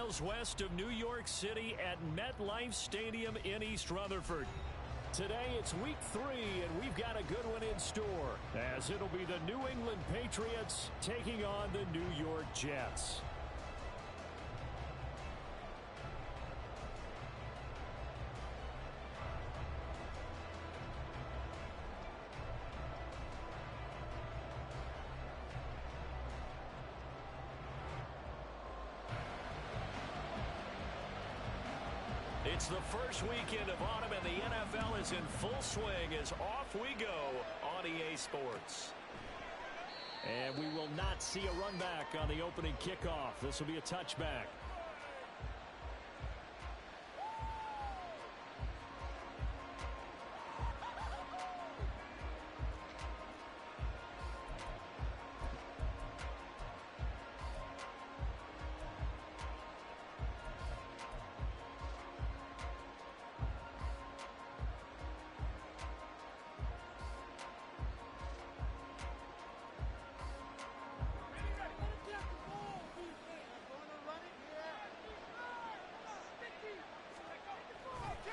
miles west of New York City at MetLife Stadium in East Rutherford. Today it's week 3, and we've got a good one in store, as it'll be the New England Patriots taking on the New York Jets. It's the first weekend of autumn, and the NFL is in full swing as off we go on EA Sports. And we will not see a run back on the opening kickoff. This will be a touchback.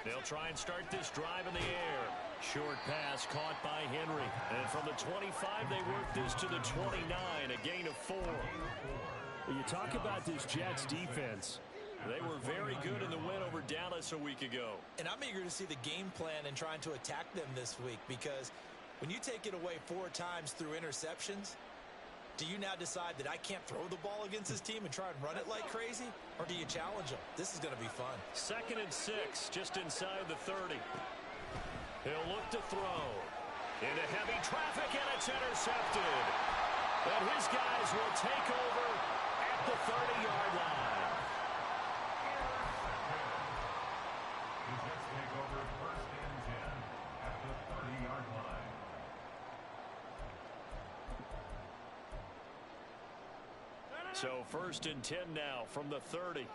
They'll try and start this drive in the air. Short pass caught by Henry. And from the 25, they work this to the 29, a gain of 4. You talk about this Jets defense. They were very good in the win over Dallas a week ago. And I'm eager to see the game plan and trying to attack them this week, because when you take it away 4 times through interceptions, do you now decide that I can't throw the ball against this team and try and run it like crazy? Or do you challenge them? This is going to be fun. 2nd and 6, just inside the 30. He'll look to throw. Into heavy traffic, and it's intercepted. And his guys will take over at the 30-yard line. The Jets take over 1st and 10 at the 30-yard line. So 1st and 10 now from the 30.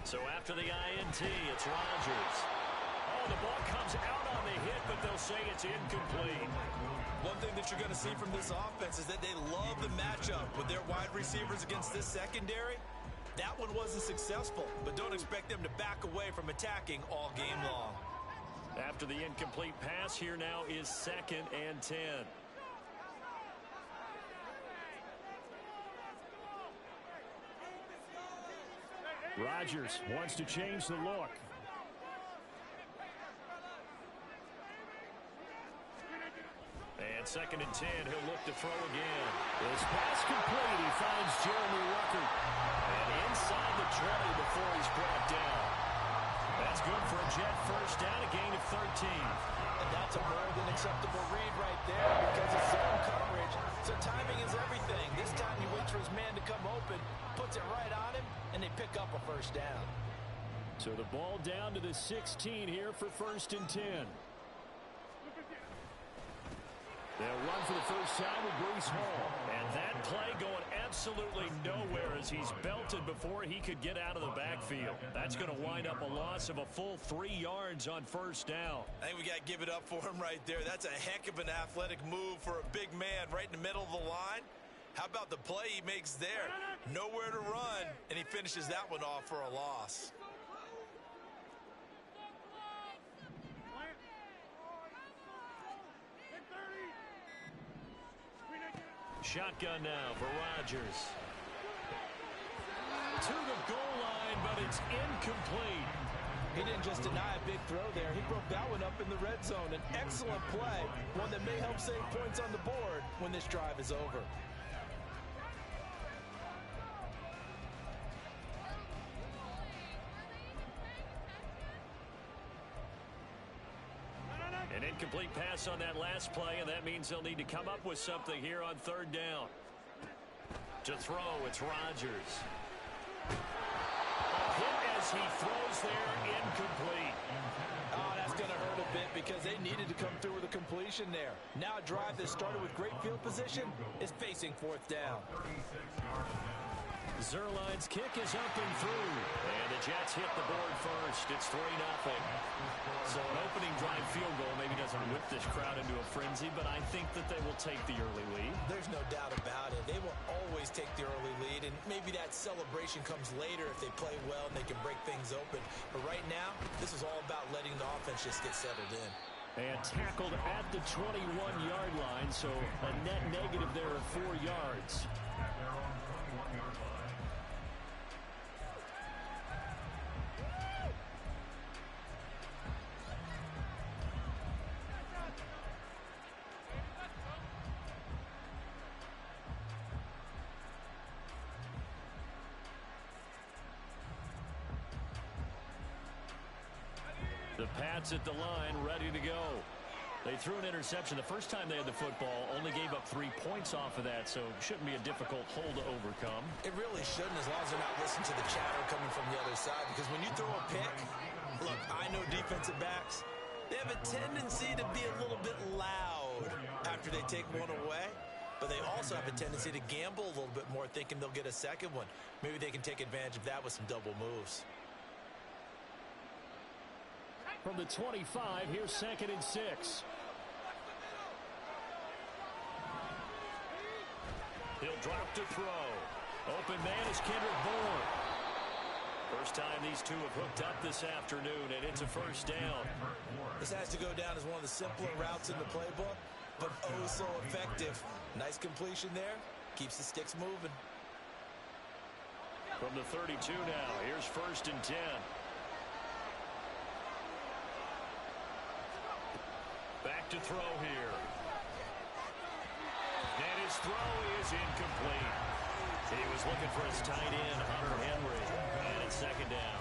So after the INT, it's Rodgers. Oh, the ball comes out on the hit, but they'll say it's incomplete. One thing that you're going to see from this offense is that they love the matchup with their wide receivers against this secondary. That one wasn't successful, but don't expect them to back away from attacking all game long. After the incomplete pass, here now is 2nd and 10. Rodgers wants to change the look. And 2nd and 10, he'll look to throw again. This pass complete. He finds Jeremy Ruckert. And inside the 20 before he's brought down. That's good for a Jet first down, a gain of 13. And that's a more than acceptable read right there, because it's zone coverage. So timing is everything. This time he waits for his man to come open, puts it right on him, and they pick up a first down. So the ball down to the 16 here for 1st and 10. They'll run for the first time with Breece Hall. And that play going absolutely nowhere as he's belted before he could get out of the backfield. That's going to wind up a loss of a full 3 yards on 1st down. I think we got to give it up for him right there. That's a heck of an athletic move for a big man right in the middle of the line. How about the play he makes there? Nowhere to run, and he finishes that one off for a loss. Shotgun now for Rodgers. To the goal line, but it's incomplete. He didn't just deny a big throw there. He broke that one up in the red zone. An excellent play, one that may help save points on the board when this drive is over. An incomplete pass on that last play, and that means they'll need to come up with something here on 3rd down. To throw, it's Rodgers. A hit as he throws there, incomplete. Oh, that's going to hurt a bit because they needed to come through with a completion there. Now a drive that started with great field position is facing 4th down. Zerline's kick is up and through. And the Jets hit the board first. It's 3-0. So an opening drive field goal maybe doesn't whip this crowd into a frenzy, but I think that they will take the early lead. There's no doubt about it. They will always take the early lead, and maybe that celebration comes later if they play well and they can break things open. But right now, this is all about letting the offense just get settled in. And tackled at the 21-yard line, so a net negative there of 4 yards. At their own 21-yard line. The Pats at the line, ready to go. They threw an interception the first time they had the football, only gave up 3 points off of that, so shouldn't be a difficult hole to overcome. It really shouldn't, as long as they're not listening to the chatter coming from the other side, because when you throw a pick, look, I know defensive backs, they have a tendency to be a little bit loud after they take one away, but they also have a tendency to gamble a little bit more, thinking they'll get a second one. Maybe they can take advantage of that with some double moves. From the 25, here's 2nd and 6. He'll drop to throw. Open man is Kendrick Bourne. First time these two have hooked up this afternoon, and it's a first down. This has to go down as one of the simpler routes in the playbook, but oh so effective. Nice completion there. Keeps the sticks moving. From the 32 now, here's 1st and 10. Back to throw here. And his throw is incomplete. He was looking for his tight end, Hunter Henry. And it's 2nd down.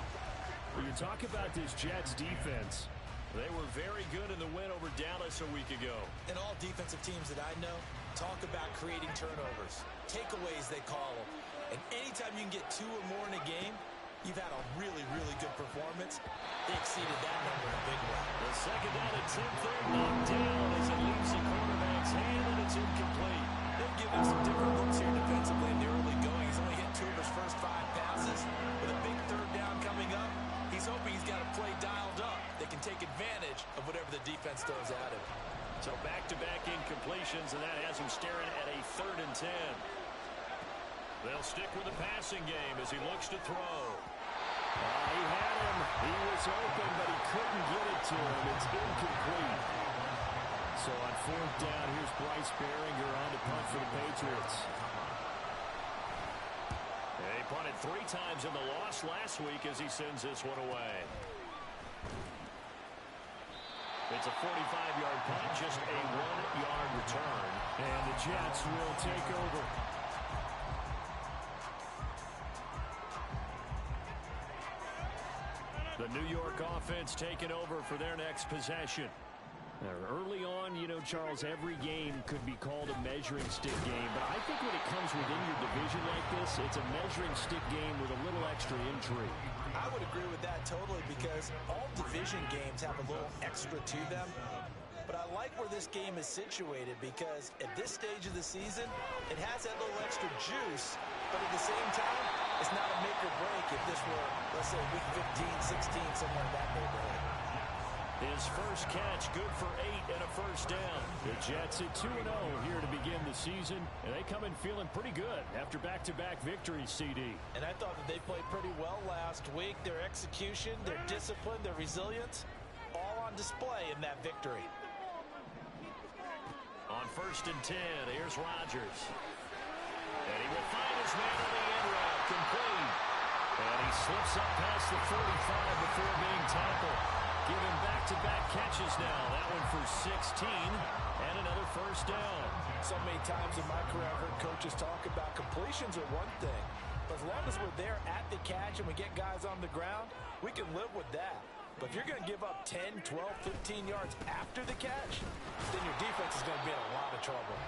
When you talk about this Jets defense, they were very good in the win over Dallas a week ago. And all defensive teams that I know talk about creating turnovers. Takeaways, they call them. And anytime you can get 2 or more in a game, you've had a really, really good performance. They exceeded that number in a big way. The 2nd down attempt there knocked down as it leaves the quarterback's hand, and it's incomplete. They've given him some different looks here defensively in the early going. He's only hit 2 of his first 5 passes. With a big 3rd down coming up, he's hoping he's got a play dialed up. They can take advantage of whatever the defense throws at him. So back-to-back incompletions, and that has him staring at a 3rd and 10. They'll stick with the passing game as he looks to throw. He had him. He was open, but he couldn't get it to him. It's incomplete. So on 4th down, here's Bryce Behringer on to punt for the Patriots. He punted 3 times in the loss last week as he sends this one away. It's a 45-yard punt, just a 1-yard return. And the Jets will take over. The New York offense taking over for their next possession. Early on, you know, Charles, every game could be called a measuring stick game, but I think when it comes within your division like this, it's a measuring stick game with a little extra intrigue. I would agree with that totally, because all division games have a little extra to them. But I like where this game is situated, because at this stage of the season, it has that little extra juice, but at the same time, it's not a make or break if this were, let's say, week 15, 16, somewhere in that neighborhood. His first catch, good for 8 and a first down. The Jets at 2-0 here to begin the season, and they come in feeling pretty good after back-to-back victories, CD. And I thought that they played pretty well last week. Their execution, their discipline, their resilience, all on display in that victory. On 1st and 10, here's Rodgers. And he will find his man on the end route, complete. And he slips up past the 45 before being tackled. Giving back-to-back catches now. That one for 16 and another first down. So many times in my career I've heard coaches talk about completions are one thing, but as long as we're there at the catch and we get guys on the ground, we can live with that. But if you're going to give up 10, 12, 15 yards after the catch, then your defense is going to be in a lot of trouble.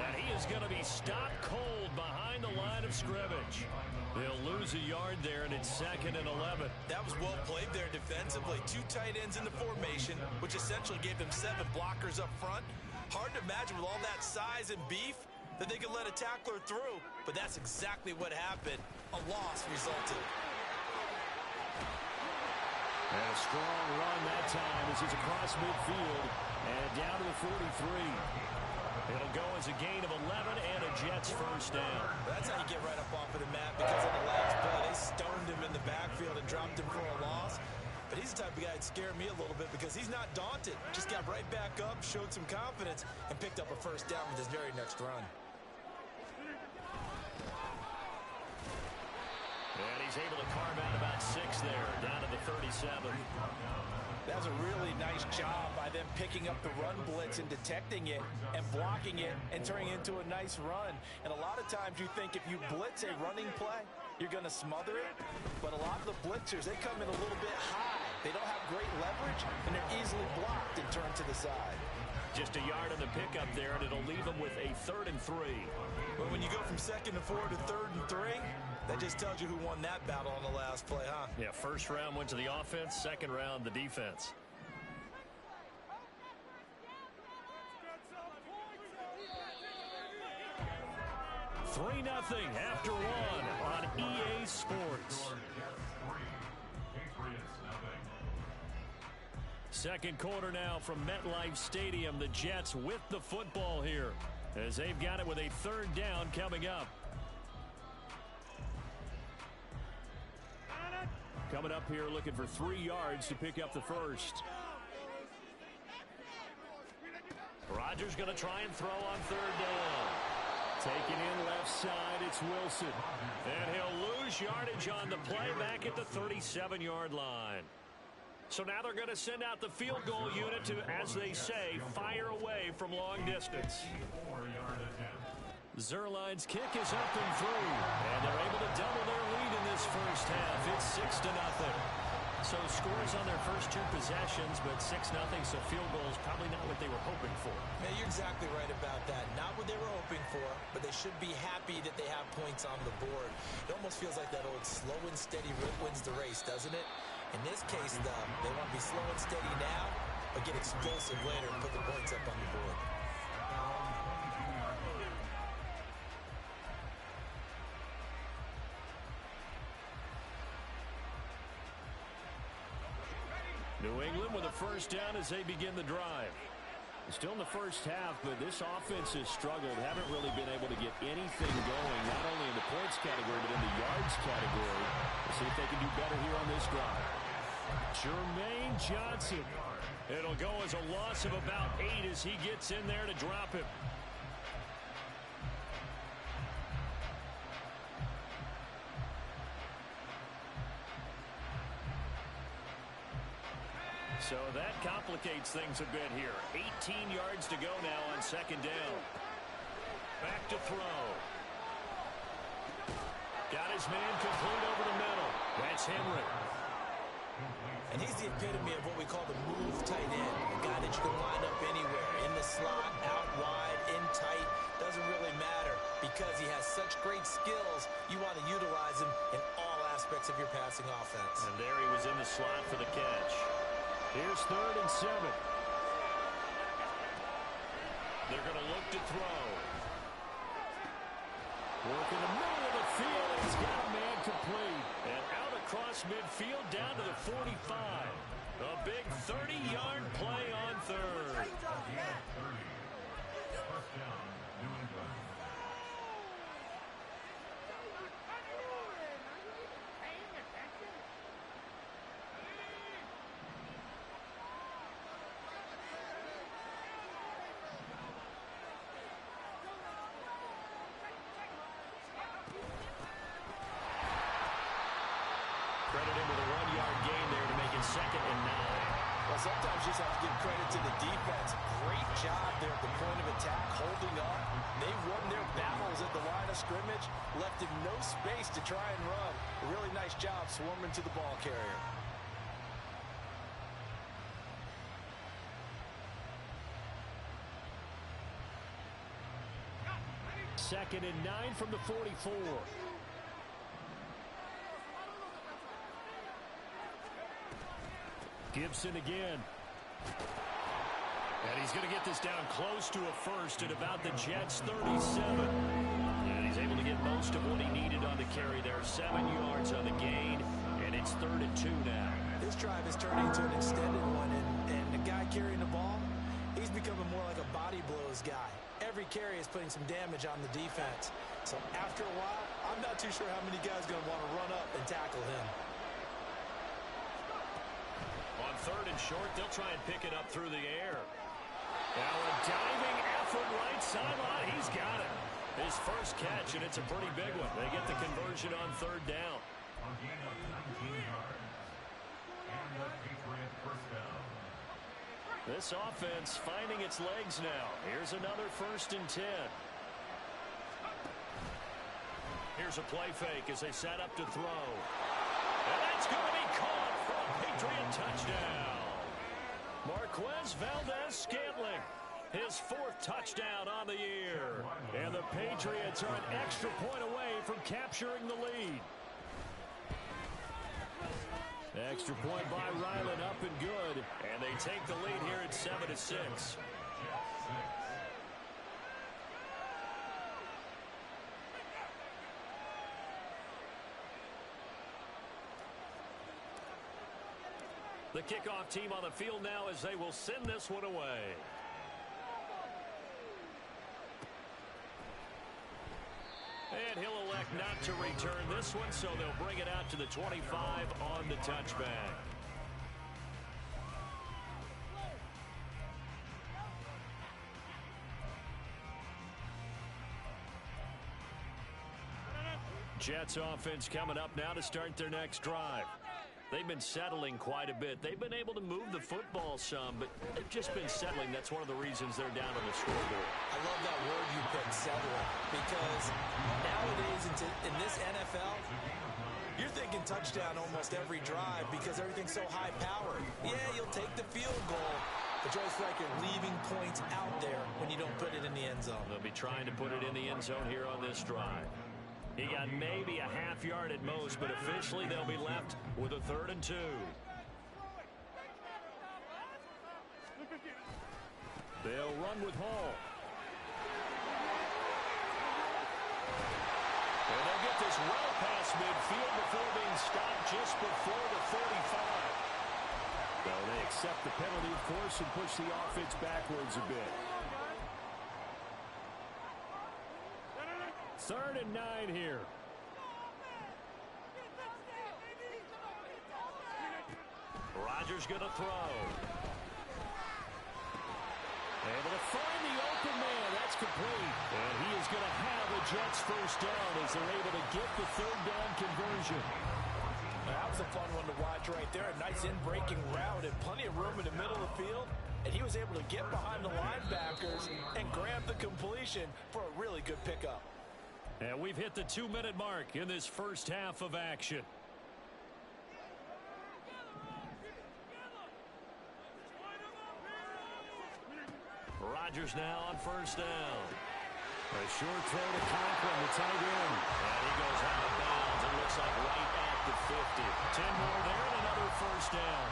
And he is going to be stopped cold behind the line of scrimmage. They'll lose a yard there, and it's 2nd and 11. That was well played there defensively. 2 tight ends in the formation, which essentially gave them 7 blockers up front. Hard to imagine with all that size and beef, that they could let a tackler through, but that's exactly what happened. A loss resulted. And a strong run that time as he's across midfield and down to the 43. It'll go as a gain of 11 and a Jets first down. That's how you get right up off of the mat, because on the last play, they stoned him in the backfield and dropped him for a loss. But he's the type of guy that scared me a little bit because he's not daunted. Just got right back up, showed some confidence, and picked up a first down with his very next run. And he's able to carve out about 6 there, down to the 37. That was a really nice job by them picking up the run blitz and detecting it and blocking it and turning it into a nice run. And a lot of times you think if you blitz a running play, you're going to smother it. But a lot of the blitzers, they come in a little bit high. They don't have great leverage, and they're easily blocked and turned to the side. Just a yard on the pickup there, and it'll leave them with a 3rd and 3. But when you go from 2nd and 4 to 3rd and 3, that just tells you who won that battle on the last play, huh? Yeah, first round went to the offense, second round the defense. Three nothing after 1 on EA Sports. Second quarter now from MetLife Stadium. The Jets with the football here as they've got it with a 3rd down coming up. Coming up here looking for 3 yards to pick up the first. Rodgers going to try and throw on 3rd down. Taking in left side, it's Wilson. And he'll lose yardage on the play back at the 37-yard line. So now they're going to send out the field goal unit to, as they say, fire away from long distance. Zerline's kick is up and through, and they're able to double their lead in this first half. It's 6-0. So scores on their first 2 possessions, but 6-0, so field goal is probably not what they were hoping for. Yeah, you're exactly right about that. Not what they were hoping for, but they should be happy that they have points on the board. It almost feels like that old slow and steady wins the race, doesn't it? In this case, though, they want to be slow and steady now, but get explosive later and put the points up on the board. New England with a first down as they begin the drive. Still in the first half, but this offense has struggled. Haven't really been able to get anything going, not only in the points category, but in the yards category. We'll see if they can do better here on this drive. Jermaine Johnson. It'll go as a loss of about 8 as he gets in there to drop him. So that complicates things a bit here. 18 yards to go now on 2nd down. Back to throw. Got his man complete over the middle. That's Henry. And he's the epitome of what we call the move tight end. A guy that you can line up anywhere. In the slot, out wide, in tight. Doesn't really matter because he has such great skills. You want to utilize him in all aspects of your passing offense. And there he was in the slot for the catch. Here's 3rd and 7. They're going to look to throw. Work in the middle of the field. He's got a man complete. And out across midfield down to the 45. A big 30-yard play on 3rd. First down, New England. Credited with a 1-yard gain there to make it 2nd and 9. Well, sometimes you just have to give credit to the defense. Great job there at the point of attack, holding up. They won their battles at the line of scrimmage, left him no space to try and run. A really nice job swarming to the ball carrier. 2nd and 9 from the 44. Gibson again. And he's going to get this down close to a first at about the Jets' 37. And he's able to get most of what he needed on the carry there. 7 yards on the gain, and it's 3rd and 2 now. This drive is turning into an extended one, and the guy carrying the ball, he's becoming more like a body blows guy. Every carry is putting some damage on the defense. So after a while, I'm not too sure how many guys are going to want to run up and tackle him. On 3rd and short, they'll try and pick it up through the air. Now a diving effort right sideline. He's got it. His first catch, and it's a pretty big one. They get the conversion on 3rd down. A gain of 19 yards. And the Patriot first down. This offense finding its legs now. Here's another 1st and 10. Here's a play fake as they set up to throw. And that's going to be caught for a Patriot touchdown. Marquez Valdez-Scantling, his 4th touchdown on the year. And the Patriots are an extra point away from capturing the lead. Extra point by Ryland, up and good. And they take the lead here at 7-6. The kickoff team on the field now as they will send this one away. And he'll elect not to return this one, so they'll bring it out to the 25 on the touchback. Jets offense coming up now to start their next drive. They've been settling quite a bit. They've been able to move the football some, but they've just been settling. That's one of the reasons they're down on the scoreboard. I love that word you picked, settling, because nowadays in this NFL, you're thinking touchdown almost every drive because everything's so high-powered. Yeah, you'll take the field goal, but you always feel like you're leaving points out there when you don't put it in the end zone. They'll be trying to put it in the end zone here on this drive. He got maybe a half yard at most, but officially they'll be left with a 3rd and 2. They'll run with Hall. And they'll get this well past midfield before being stopped just before the 45. Well, they accept the penalty, of course, and push the offense backwards a bit. 3rd and 9 here. Rodgers going to throw. Able to find the open man. That's complete. And he is going to have a Jets first down as they're able to get the 3rd down conversion. That was a fun one to watch right there. A nice in-breaking route and plenty of room in the middle of the field. And he was able to get behind the linebackers and grab the completion for a really good pickup. And we've hit the 2-minute mark in this first half of action. Rodgers now on 1st down. A short throw to Conklin, the tight end. And he goes out of bounds. It looks like right at the 50. 10 more there and another 1st down.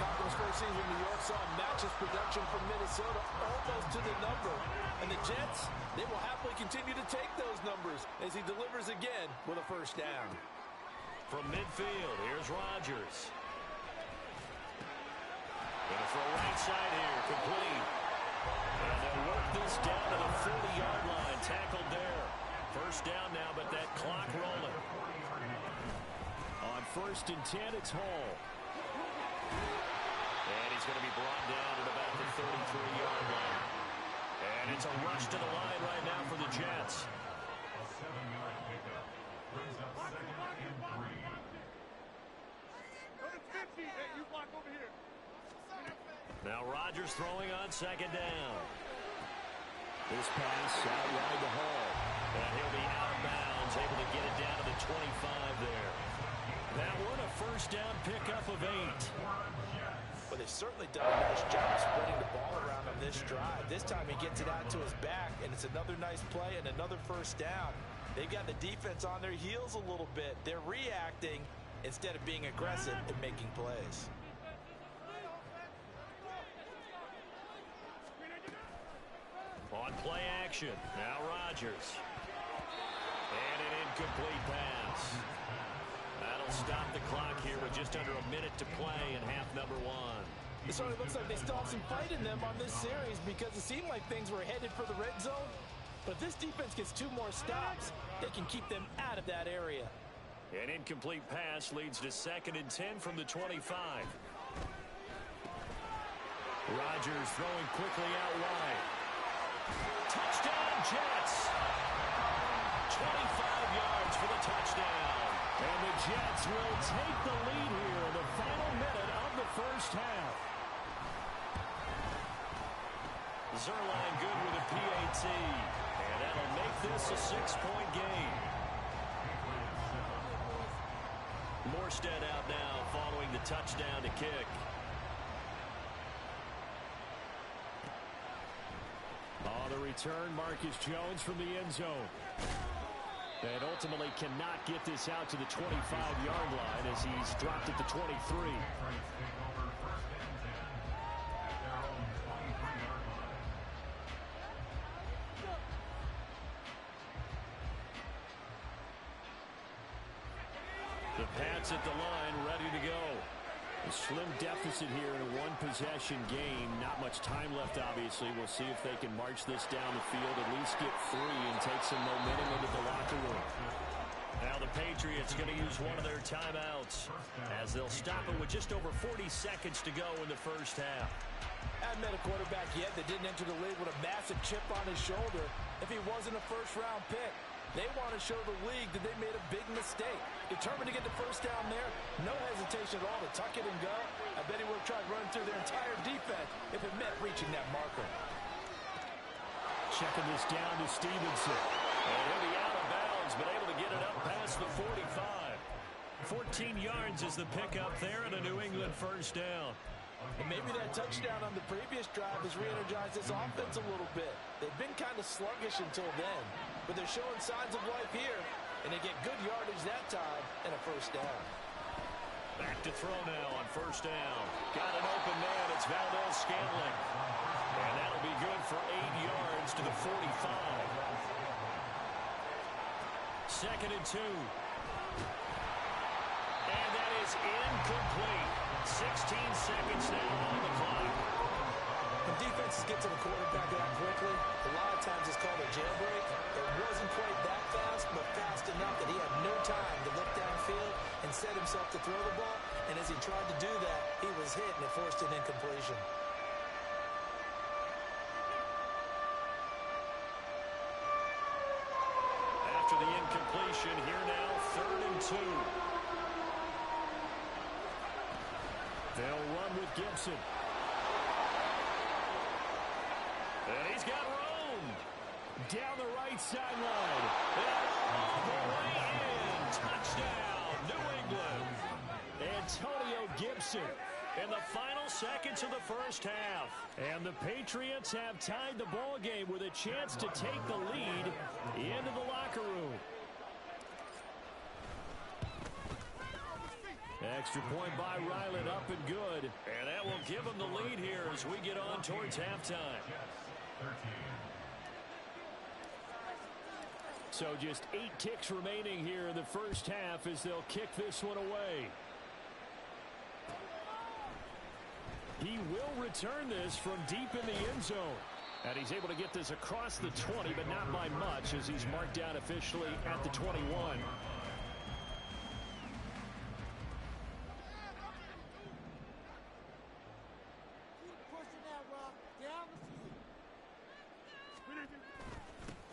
Conklin's first season in New York saw him match his production from Minnesota almost to the number. And the Jets, they will happily continue to take those numbers as he delivers again with a 1st down. From midfield, here's Rodgers. Gonna throw right side here, complete. And they'll work this down to the 40-yard line, tackled there. 1st down now, but that clock rolling. On 1st and 10, it's Hall. And he's going to be brought down at about the 33-yard line. And it's a rush to the line right now for the Jets. A 7-yard pickup brings up 2nd and 3. Now Rodgers throwing on 2nd down. This pass out wide to Hall. And he'll be out of bounds, able to get it down to the 25 there. That one a 1st down pickup of 8. But they've certainly done a nice job spreading the ball around on this drive. This time he gets it out to his back, and it's another nice play and another 1st down. They've got the defense on their heels a little bit. They're reacting instead of being aggressive and making plays. Play action. Now Rodgers. And an incomplete pass. That'll stop the clock here with just under a minute to play in half number one. It certainly looks like they still have some fight in them on this series because it seemed like things were headed for the red zone. But if this defense gets 2 more stops, they can keep them out of that area. An incomplete pass leads to 2nd and 10 from the 25. Rodgers throwing quickly out wide. Touchdown, Jets! 25 yards for the touchdown. And the Jets will take the lead here in the final minute of the first half. Zerline good with a PAT. And that'll make this a 6-point game. Morstead out now following the touchdown to kick. On the return, Marcus Jones from the end zone. And ultimately cannot get this out to the 25-yard line as he's dropped at the 23. The Pats at the line, ready to go. A slim deficit here in a one-possession game. Not much time left, obviously. We'll see if they can march this down the field, at least get 3 and take some momentum into the locker room. Now the Patriots going to use one of their timeouts as they'll stop it with just over 40 seconds to go in the first half. Haven't met a quarterback yet that didn't enter the league with a massive chip on his shoulder if he wasn't a first-round pick. They want to show the league that they made a big mistake. Determined to get the first down there. No hesitation at all to tuck it and go. I bet he would have tried running through their entire defense if it meant reaching that marker. Checking this down to Stevenson. And he'll be out of bounds, but able to get it up past the 45. 14 yards is the pickup there and a New England first down. And maybe that touchdown on the previous drive has re-energized this offense a little bit. They've been kind of sluggish until then, but they're showing signs of life here, and they get good yardage that time and a first down. Back to throw now on first down. Got an open man. It's Valdez-Scantling. And that'll be good for 8 yards to the 45. 2nd and 2. And that is incomplete. 16 seconds now on the clock. When defenses get to the quarterback that quickly, a lot of times it's called a jailbreak. It wasn't quite that fast, but fast enough that he had no time to look downfield and set himself to throw the ball. And as he tried to do that, he was hit and it forced an incompletion. After the incompletion, here now, 3rd and 2. They'll run with Gibson. And he's got room. Down the right sideline. And the way in. Touchdown, New England. Antonio Gibson in the final seconds of the first half. And the Patriots have tied the ball game with a chance to take the lead into the locker room. Extra point by Ryland, up and good. And that will give them the lead here as we get on towards halftime. So just 8 ticks remaining here in the first half as they'll kick this one away. He will return this from deep in the end zone. And he's able to get this across the 20, but not by much as he's marked down officially at the 21.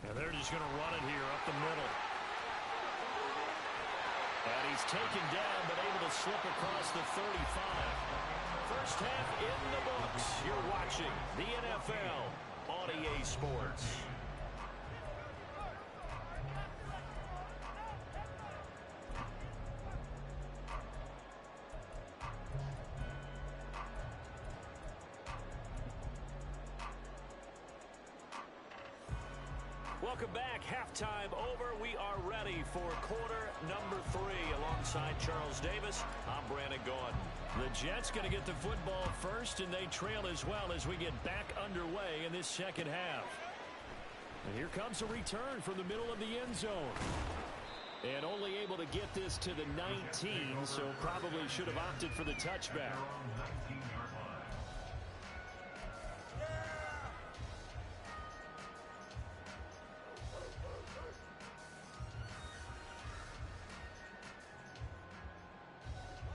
And they're just going to run it here up the middle. And he's taken down, but able to slip across the 35. First half in the books. You're watching the NFL on EA Sports. Welcome back. Halftime over. We are ready for quarter number 3. Alongside Charles Davis, I'm Brandon Gordon. The Jets going to get the football first, and they trail as well as we get back underway in this second half. Here comes a return from the middle of the end zone. And only able to get this to the 19, so probably should have opted for the touchback.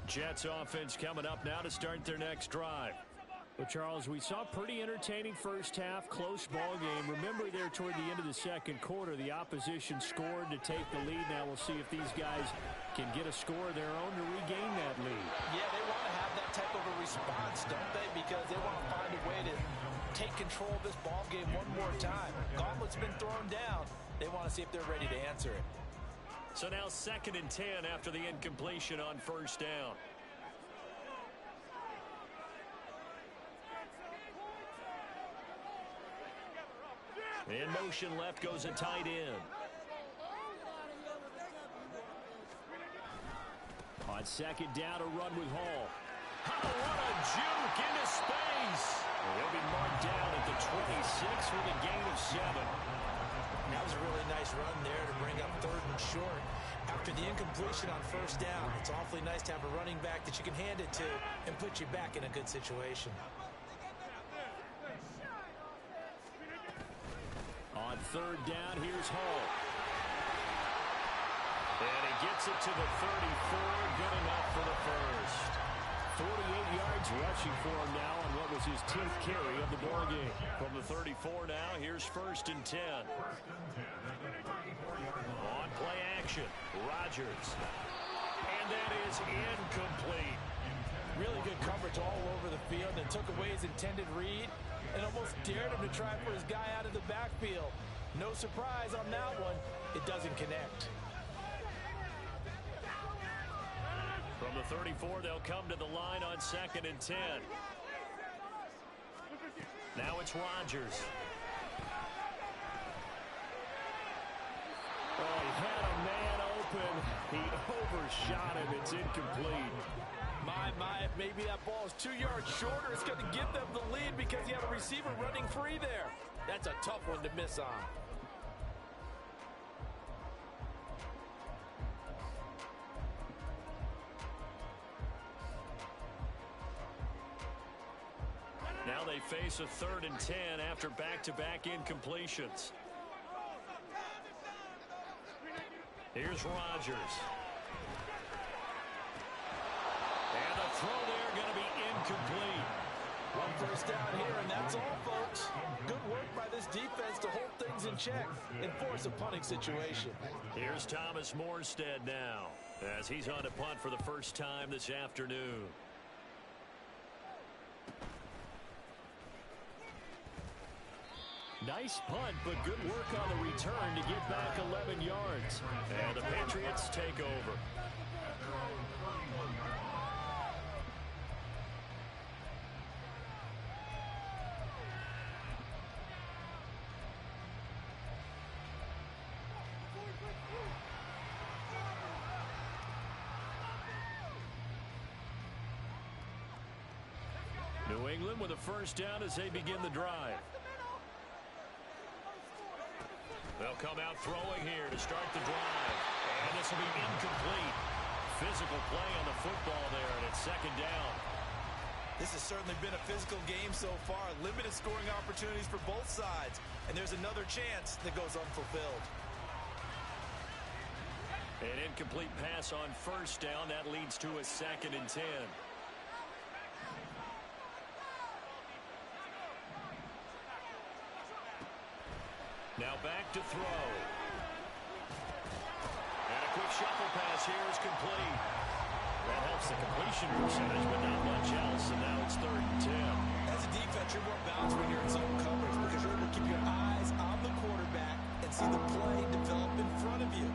Jets offense coming up now to start their next drive. Well, Charles, we saw a pretty entertaining first half, close ball game. Remember there toward the end of the second quarter, the opposition scored to take the lead. Now we'll see if these guys can get a score of their own to regain that lead. Yeah, they want to have that type of a response, don't they? Because they want to find a way to take control of this ball game one more time. Gauntlet's been thrown down. They want to see if they're ready to answer it. So now 2nd and 10 after the incompletion on first down. In motion left goes a tight end. On 2nd down, a run with Hall. Oh, what a juke into space. He'll be marked down at the 26 with a gain of 7. That was a really nice run there to bring up 3rd and short. After the incompletion on first down, it's awfully nice to have a running back that you can hand it to and put you back in a good situation. On 3rd down, here's Hall. And he gets it to the 34, good enough for the first. 48 yards rushing for him now on what was his 10th carry of the ball game. From the 34 now, here's 1st and 10. On play action, Rodgers. And that is incomplete. Really good coverage all over the field and took away his intended read and almost dared him to try for his guy out of the backfield. No surprise on that one. It doesn't connect. From the 34, they'll come to the line on 2nd and 10. Now it's Rodgers. Oh, he had a man open. He overshot him. It's incomplete. My, if maybe that ball is 2 yards shorter, it's going to give them the lead because you have a receiver running free there. That's a tough one to miss on. Now they face a 3rd and 10 after back-to-back incompletions. Here's Rodgers. And the throw there going to be incomplete. 1 first down here, and that's all, folks. Good work by this defense to hold things in check and force a punting situation. Here's Thomas Morstead now as he's on to punt for the first time this afternoon. Nice punt, but good work on the return to get back 11 yards. And the Patriots take over. New England with a first down as they begin the drive. They'll come out throwing here to start the drive. And this will be incomplete. Physical play on the football there, and it's 2nd down. This has certainly been a physical game so far. Limited scoring opportunities for both sides. And there's another chance that goes unfulfilled. An incomplete pass on first down. That leads to a 2nd and 10. Now back to throw. And a quick shuffle pass here is complete. That helps the completion percentage, but not much else. And now it's 3rd and 10. As a defense, you're more balanced when you're in zone coverage because you're able to keep your eyes on the quarterback and see the play develop in front of you.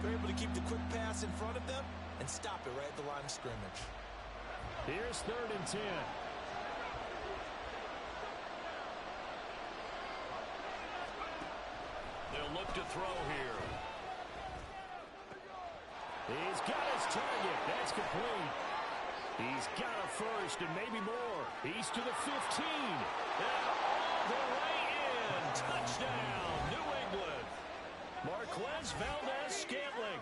You're able to keep the quick pass in front of them and stop it right at the line of scrimmage. Here's 3rd and 10. They'll look to throw here. He's got his target. That's complete. He's got a first and maybe more. He's to the 15. And all the way in. Touchdown, New England. Valdez-Scantling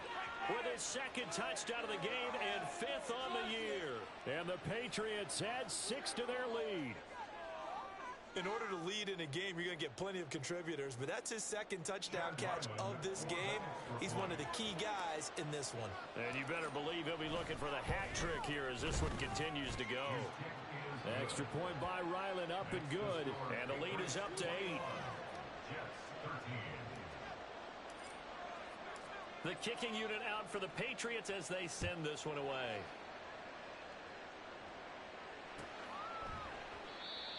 with his second touchdown of the game and 5th on the year. And the Patriots add 6 to their lead. In order to lead in a game, you're going to get plenty of contributors, but that's his second touchdown catch of this game. He's one of the key guys in this one. And you better believe he'll be looking for the hat trick here as this one continues to go. Extra point by Ryland, up and good. And the lead is up to 8. The kicking unit out for the Patriots as they send this one away.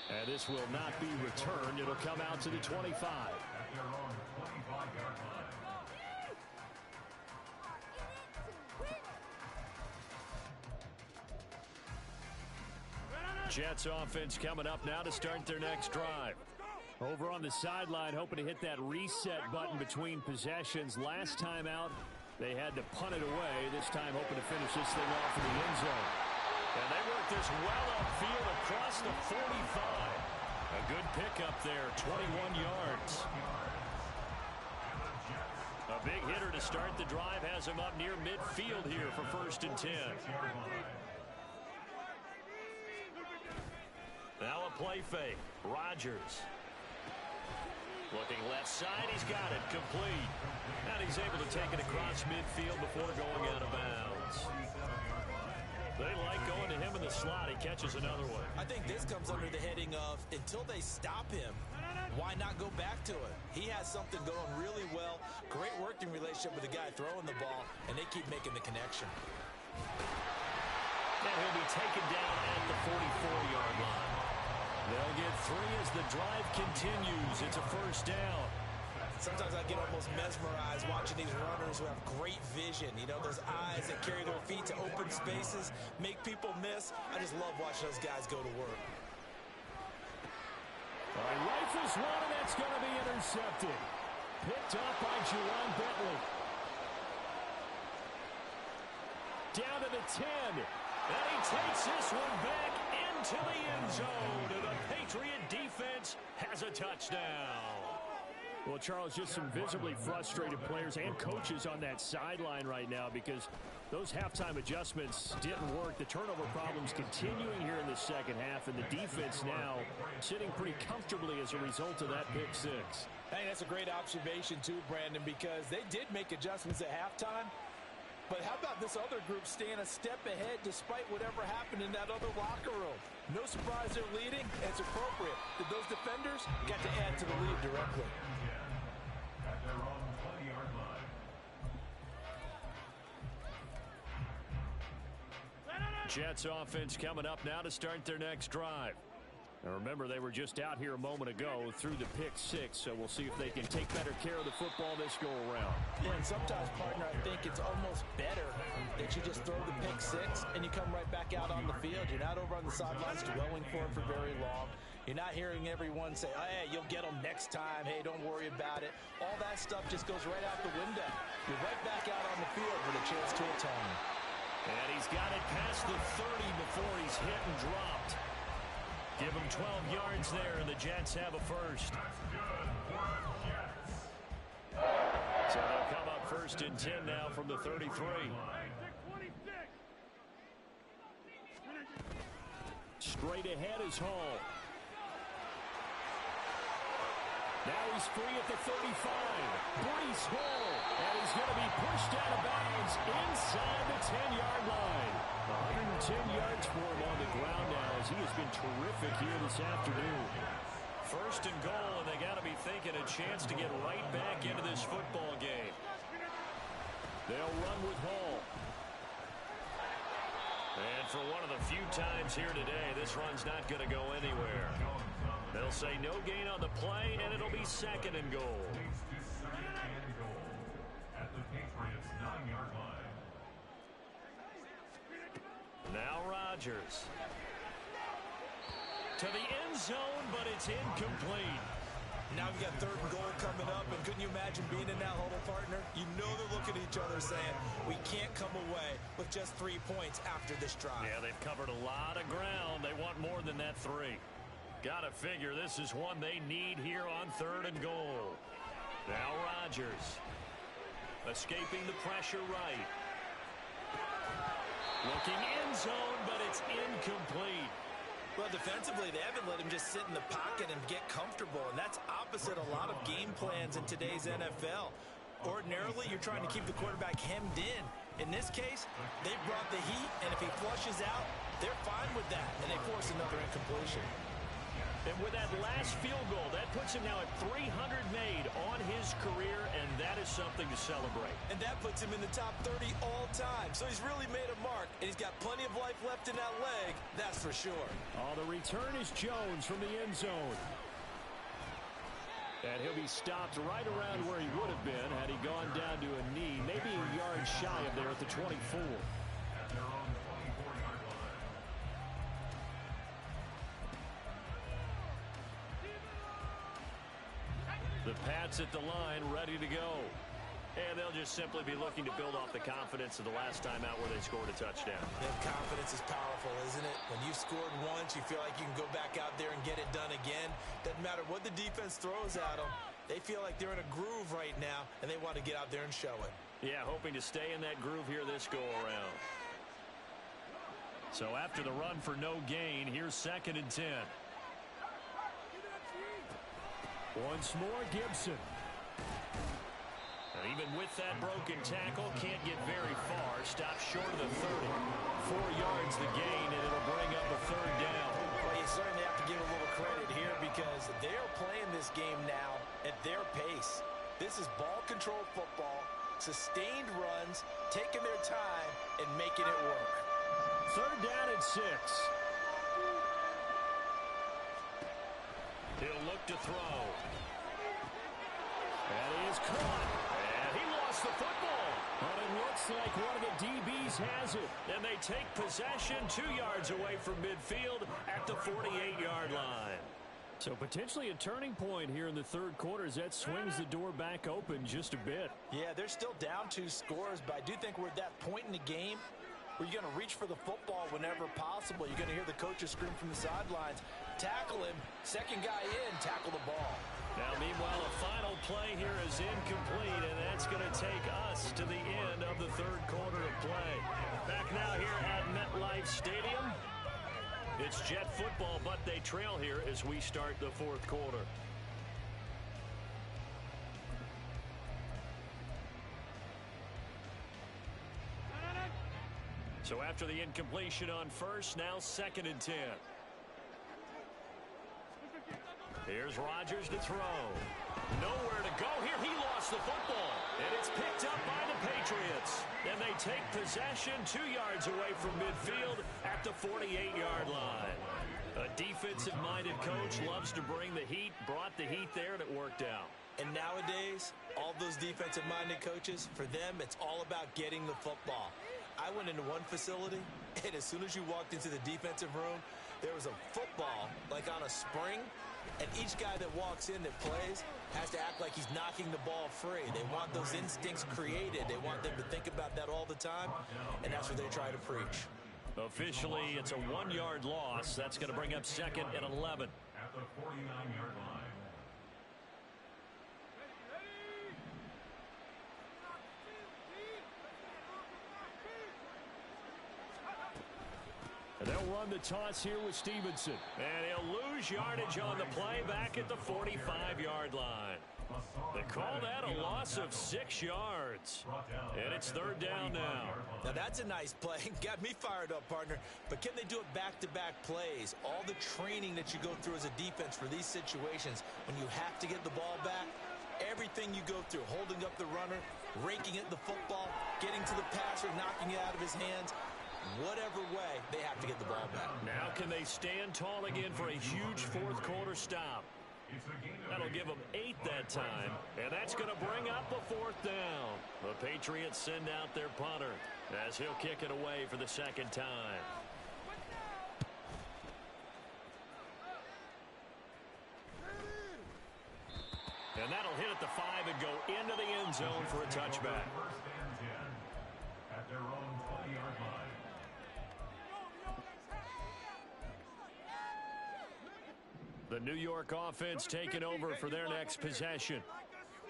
And this will not be returned. It'll come out to the 25. At their own 25-yard line. Jets offense coming up now to start their next drive. Over on the sideline, hoping to hit that reset button between possessions. Last time out, they had to punt it away. This time, hoping to finish this thing off in the end zone. And they work this well upfield across the 45. A good pickup there, 21 yards. A big hitter to start the drive has him up near midfield here for 1st and 10. Now a play fake. Rodgers. Looking left side, he's got it, complete. And he's able to take it across midfield before going out of bounds. They like going to him in the slot. He catches another one. I think this comes under the heading of, until they stop him, why not go back to it? He has something going really well. Great working relationship with the guy throwing the ball, and they keep making the connection. And he'll be taken down at the 44-yard line. They'll get 3 as the drive continues. It's a 1st down. Sometimes I get almost mesmerized watching these runners who have great vision. You know, those eyes that carry their feet to open spaces, make people miss. I just love watching those guys go to work. All right, rifles one, and that's going to be intercepted. Picked up by Juwan Bentley. Down to the 10. And he takes this one back into the end zone. And the Patriot defense has a touchdown. Well, Charles, just some visibly frustrated players and coaches on that sideline right now because those halftime adjustments didn't work. The turnover problems continuing here in the second half, and the defense now sitting pretty comfortably as a result of that pick 6. I think that's a great observation, too, Brandon, because they did make adjustments at halftime. But how about this other group staying a step ahead despite whatever happened in that other locker room? No surprise they're leading. It's appropriate that those defenders got to add to the lead directly. At their own 20-yard line. Jets offense coming up now to start their next drive. And remember, they were just out here a moment ago through the pick 6, so we'll see if they can take better care of the football this go-around. Yeah, and sometimes, partner, I think it's almost better that you just throw the pick 6 and you come right back out on the field. You're not over on the sidelines dwelling for it for very long. You're not hearing everyone say, oh, hey, you'll get them next time. Hey, don't worry about it. All that stuff just goes right out the window. You're right back out on the field with a chance to atone. And he's got it past the 30 before he's hit and dropped. Give him 12 yards there, and the Jets have a 1st. That's good for the Jets. So they'll come up 1st and 10 now from the 33. Straight ahead is Hall. Now he's free at the 35. Breece Hall. And he's going to be pushed out of bounds inside the 10-yard line. 110 yards for him on the ground now as he has been terrific here this afternoon. 1st and goal, and they got to be thinking a chance to get right back into this football game. They'll run with Hall. And for one of the few times here today, this run's not going to go anywhere. They'll say no gain on the play, and it'll be 2nd and goal. At the Patriots' 9-yard line. Now Rodgers. To the end zone, but it's incomplete. Now we've got 3rd and goal coming up, and couldn't you imagine being in that huddle, partner? You know they're looking at each other saying, we can't come away with just 3 points after this drive. Yeah, they've covered a lot of ground. They want more than that 3. Gotta figure this is one they need here on 3rd and goal. Now Rodgers. Escaping the pressure right. Looking end zone, but it's incomplete. Well, defensively, they haven't let him just sit in the pocket and get comfortable, and that's opposite a lot of game plans in today's NFL. Ordinarily, you're trying to keep the quarterback hemmed in. In this case, they brought the heat, and if he flushes out, they're fine with that, and they force another incompletion. And with that last field goal, that puts him now at 300 made on his career, and that is something to celebrate. And that puts him in the top 30 all time. So he's really made a mark, and he's got plenty of life left in that leg, that's for sure. Oh, the return is Jones from the end zone. And he'll be stopped right around where he would have been had he gone down to a knee, maybe a yard shy of there at the 24. At their own 24-yard line. The Pats at the line, ready to go. And they'll just simply be looking to build off the confidence of the last time out where they scored a touchdown. That confidence is powerful, isn't it? When you've scored once, you feel like you can go back out there and get it done again. Doesn't matter what the defense throws at them. They feel like they're in a groove right now, and they want to get out there and show it. Yeah, hoping to stay in that groove here this go-around. So after the run for no gain, here's 2nd and 10. Once more, Gibson. And even with that broken tackle, can't get very far. Stops short of the 30. 4 yards the gain, and it'll bring up a 3rd down. Well, you certainly have to give a little credit here because they're playing this game now at their pace. This is ball control football, sustained runs, taking their time, and making it work. 3rd down and 6. He'll look to throw. And he is caught. And he lost the football. But it looks like one of the DBs has it. And they take possession 2 yards away from midfield at the 48-yard line. So potentially a turning point here in the 3rd quarter as that swings the door back open just a bit. Yeah, they're still down 2 scores, but I do think we're at that point in the game where you're going to reach for the football whenever possible. You're going to hear the coaches scream from the sidelines. Tackle him. 2nd guy in, tackle the ball. Now, meanwhile, a final play here is incomplete, and that's going to take us to the end of the 3rd quarter of play. Back now here at MetLife Stadium. It's Jet football, but they trail here as we start the 4th quarter. So after the incompletion on first, now 2nd and 10. Here's Rodgers to throw. Nowhere to go here. He lost the football. And it's picked up by the Patriots. And they take possession 2 yards away from midfield at the 48-yard line. A defensive-minded coach loves to bring the heat, brought the heat there, and it worked out. And nowadays, all those defensive-minded coaches, for them, it's all about getting the football. I went into one facility, and as soon as you walked into the defensive room, there was a football, like on a spring, and each guy that walks in that plays has to act like he's knocking the ball free. They want those instincts created. They want them to think about that all the time, and that's what they try to preach. Officially, it's a 1-yard loss. That's going to bring up 2nd and 11. At the 49-yard line. And they'll run the toss here with Stevenson. And he'll lose yardage on the play back at the 45-yard line. They call that a loss of 6 yards. And it's 3rd down now. Now that's a nice play. Got me fired up, partner. But can they do it back-to-back plays? All the training that you go through as a defense for these situations, when you have to get the ball back, everything you go through, holding up the runner, raking at the football, getting to the passer, knocking it out of his hands, whatever way, they have to get the ball back. Now can they stand tall again for a huge 4th quarter stop? That'll give them 8 that time, and that's going to bring up a 4th down. The Patriots send out their punter as he'll kick it away for the 2nd time. And that'll hit at the 5 and go into the end zone for a touchback. 1st and 10 at their own 20-yard line. The New York offense taking over for their next possession.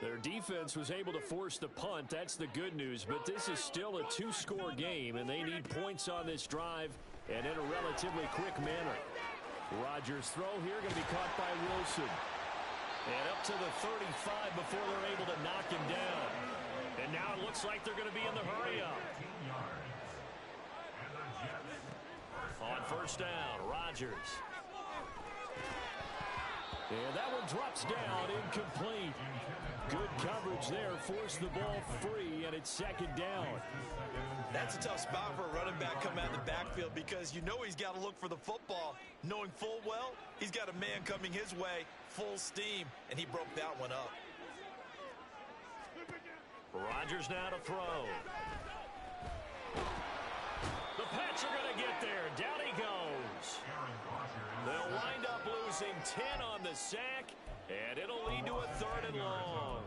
Their defense was able to force the punt. That's the good news. But this is still a two-score game, and they need points on this drive and in a relatively quick manner. Rodgers' throw here going to be caught by Wilson. And up to the 35 before they're able to knock him down. And now it looks like they're going to be in the hurry-up. On first down, Rodgers. And that one drops down, incomplete. Good coverage there, forced the ball free, and it's second down. That's a tough spot for a running back coming out of the backfield because you know he's got to look for the football, knowing full well he's got a man coming his way, full steam, and he broke that one up. Rodgers now to throw. The Pats are going to get there. Down he goes. They'll wind up losing 10 on the sack, and it'll lead to a third and long.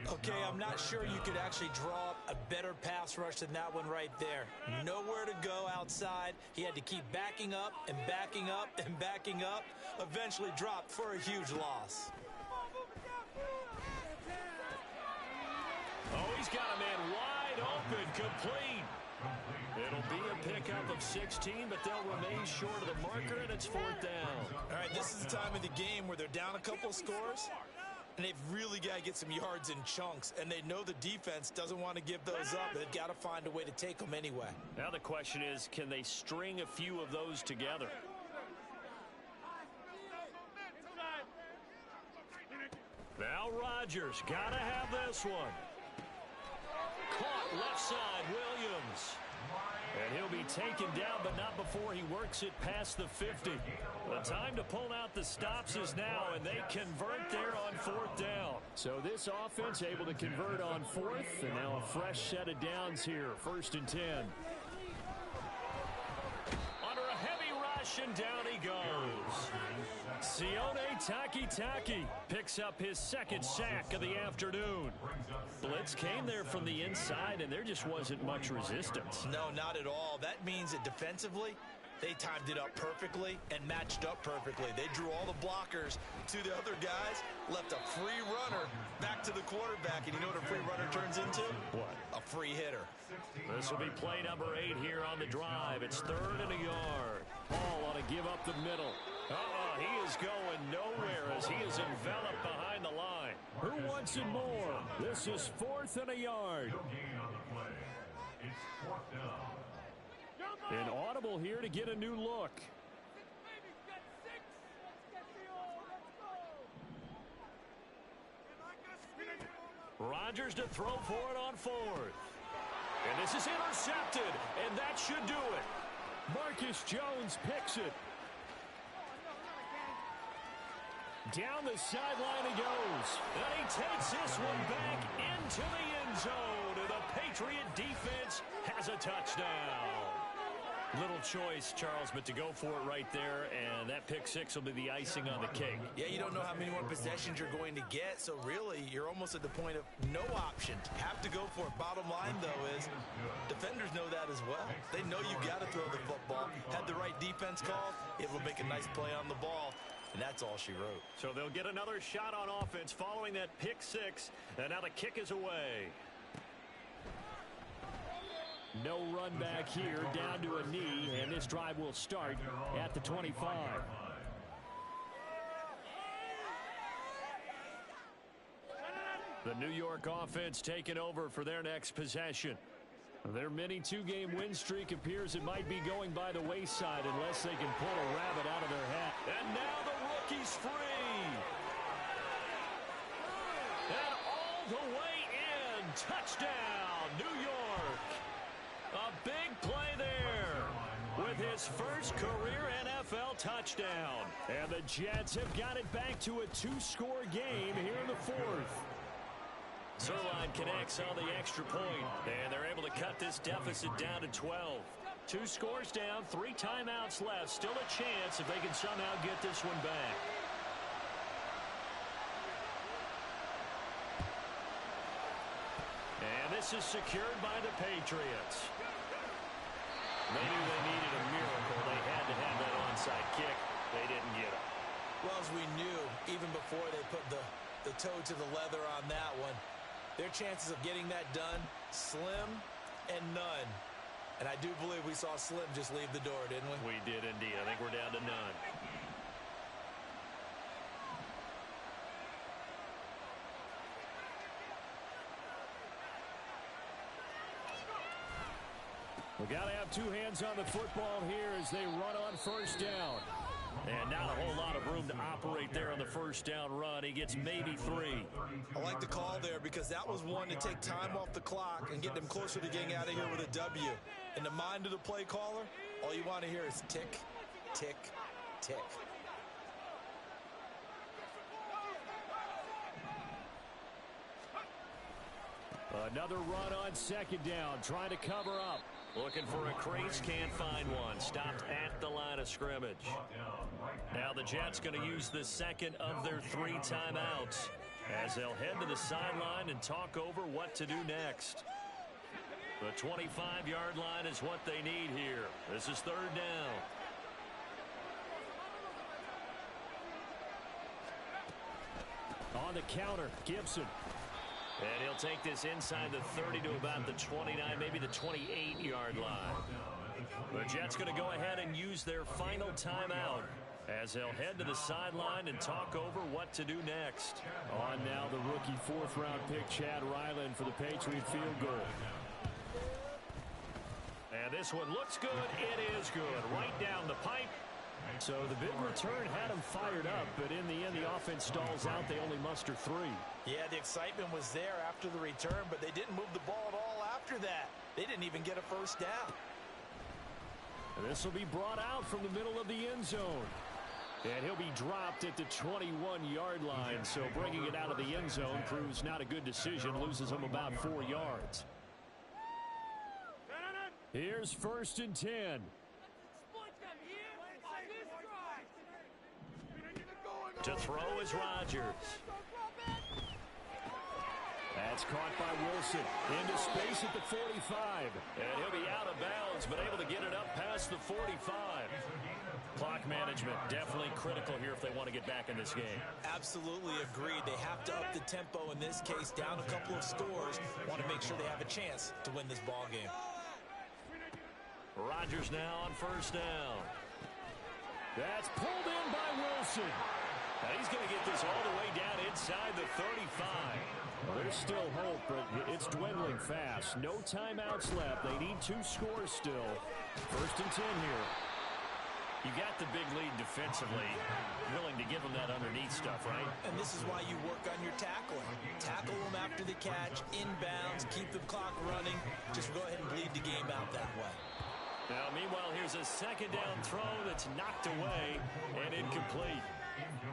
Okay, I'm not sure you could actually draw up a better pass rush than that one right there. Nowhere to go outside. He had to keep backing up and backing up and backing up. Eventually dropped for a huge loss. Oh, he's got a man wide open, complete. It'll be a pickup of 16, but they'll remain short of the marker, and it's fourth down. All right, this is the time of the game where they're down a couple scores, and they've really got to get some yards in chunks, and they know the defense doesn't want to give those up. They've got to find a way to take them anyway. Now the question is, can they string a few of those together? Now Rodgers got to have this one. Caught left side, Williams. And he'll be taken down, but not before he works it past the 50. The time to pull out the stops is now, and they convert there on fourth down. So this offense able to convert on fourth, and now a fresh set of downs here, first and 10. Under a heavy rush, and down he goes. Sione Takitaki picks up his second sack of the afternoon. Blitz came there from the inside, and there just wasn't much resistance. No, not at all. That means that defensively, they timed it up perfectly and matched up perfectly. They drew all the blockers to the other guys, left a free runner back to the quarterback, and you know what a free runner turns into? What? A free hitter. This will be play number 8 here on the drive. It's third and a yard. Paul ought to give up the middle. He is going nowhere as he is enveloped behind the line. Who wants it more? This is fourth and a yard. An audible here to get a new look. Rodgers to throw for it on fourth. And this is intercepted, and that should do it. Marcus Jones picks it. Down the sideline he goes. And he takes this one back into the end zone. And the Patriot defense has a touchdown. Little choice, Charles, but to go for it right there, and that pick six will be the icing on the cake. Yeah, you don't know how many more possessions you're going to get, so really you're almost at the point of no option. Have to go for it. Bottom line, though, is defenders know that as well. They know you got to throw the football. Had the right defense called, it will make a nice play on the ball. And that's all she wrote. So they'll get another shot on offense following that pick six, and now the kick is away. No run back here, down to a knee, and this drive will start at the 25. The New York offense taking over for their next possession. Their mini two-game win streak appears it might be going by the wayside unless they can pull a rabbit out of their hat. And now the rookie's free. And all the way in. Touchdown, New York. A big play there with his first career NFL touchdown. And the Jets have got it back to a two-score game here in the fourth. Zerline connects on the extra point, and they're able to cut this deficit down to 12. 2 scores down, 3 timeouts left. Still a chance if they can somehow get this one back. And this is secured by the Patriots. They knew they needed a miracle. They had to have that onside kick. They didn't get it. Well, as we knew, even before they put the the toe to the leather on that one. Their chances of getting that done, slim and none. And I do believe we saw Slim just leave the door, didn't we? We did indeed. I think we're down to none. We got to have two hands on the football here as they run on first down. And not a whole lot of room to operate there on the first down run. He gets maybe 3. I like the call there because that was one to take time off the clock and get them closer to getting out of here with a W. In the mind of the play caller, all you want to hear is tick, tick, tick. Another run on second down, trying to cover up. Looking for a crease, can't find one. Stopped at the line of scrimmage. Now the Jets going to use the second of their 3 timeouts as they'll head to the sideline and talk over what to do next. The 25-yard line is what they need here. This is third down. On the counter, Gibson. And he'll take this inside the 30 to about the 29, maybe the 28-yard line. The Jets going to go ahead and use their final timeout as they'll head to the sideline and talk over what to do next. On now the rookie 4th-round pick, Chad Ryland, for the Patriot field goal. And this one looks good. It is good. Right down the pipe. So the big return had them fired up, but in the end, the offense stalls out. They only muster 3. Yeah, the excitement was there after the return, but they didn't move the ball at all after that. They didn't even get a first down. And this will be brought out from the middle of the end zone. And he'll be dropped at the 21-yard line, so bringing it out of the end zone proves not a good decision, loses him about 4 yards. Here's 1st and 10. To throw is Rodgers. That's caught by Wilson. Into space at the 45. And he'll be out of bounds, but able to get it up past the 45. Clock management definitely critical here if they want to get back in this game. Absolutely agreed. They have to up the tempo in this case, down a couple of scores. Want to make sure they have a chance to win this ball game. Rodgers now on first down. That's pulled in by Wilson. Now he's going to get this all the way down inside the 35. Well, there's still hope, but it's dwindling fast. No timeouts left. They need 2 scores still. 1st and 10 here. You got the big lead defensively. Willing to give them that underneath stuff, right? And this is why you work on your tackling. Tackle them after the catch, inbounds, keep the clock running. Just go ahead and bleed the game out that way. Now, meanwhile, here's a second down throw that's knocked away and incomplete.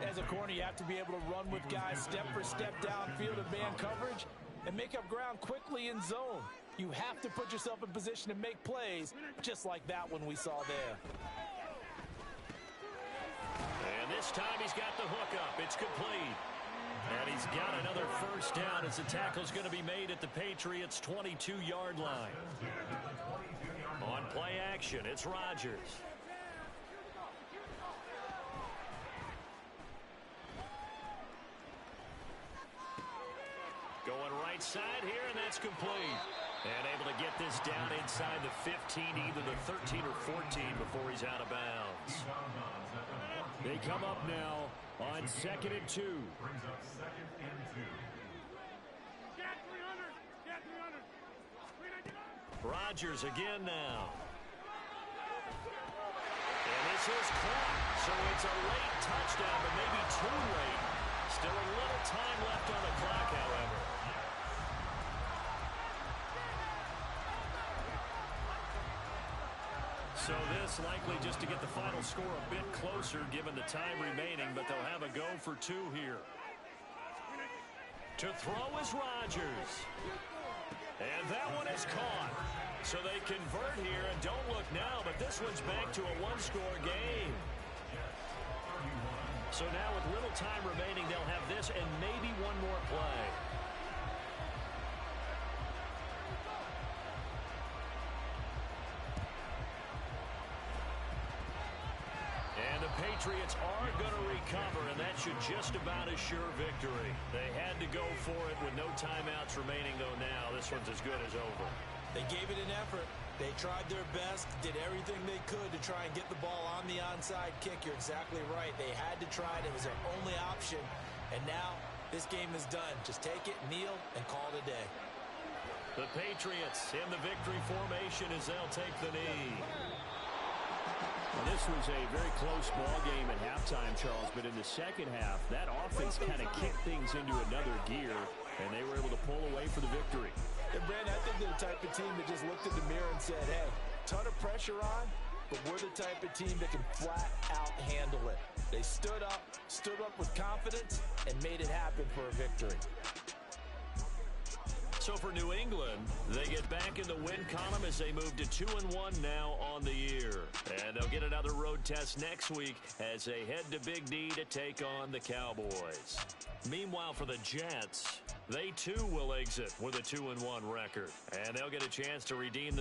As a corner, you have to be able to run with guys step for step downfield in man coverage and make up ground quickly in zone. You have to put yourself in position to make plays, just like that one we saw there. And this time he's got the hook up. It's complete. And he's got another first down as the tackle's going to be made at the Patriots' 22-yard line. On play action, it's Rodgers. Going right side here, and that's complete. And able to get this down inside the 15, either the 13 or 14 before he's out of bounds. They come up now on 2nd and 2. Rodgers again now. And this is caught. So it's a late touchdown, but maybe too late. Still a little time left on the clock, however. So this likely just to get the final score a bit closer given the time remaining, but they'll have a go for 2 here. To throw is Rodgers. And that one is caught. So they convert here, and don't look now, but this one's back to a 1-score game. So now with little time remaining, they'll have this and maybe one more play. And the Patriots are going to recover, and that should just about assure victory. They had to go for it with no timeouts remaining, though now this one's as good as over. They gave it an effort. They tried their best, did everything they could to try and get the ball on the onside kick. You're exactly right. They had to try it. It was their only option. And now this game is done. Just take it, kneel, and call it a day. The Patriots in the victory formation as they'll take the knee. Well, this was a very close ball game at halftime, Charles, but in the second half, that offense kind of kicked things into another gear, and they were able to pull away for the victory. And, Brandon, I think they're the type of team that just looked in the mirror and said, hey, ton of pressure on, but we're the type of team that can flat out handle it. They stood up with confidence, and made it happen for a victory. So for New England, they get back in the win column as they move to 2-1 now on the year. And they'll get another road test next week as they head to Big D to take on the Cowboys. Meanwhile, for the Jets, they too will exit with a 2-1 record. And they'll get a chance to redeem the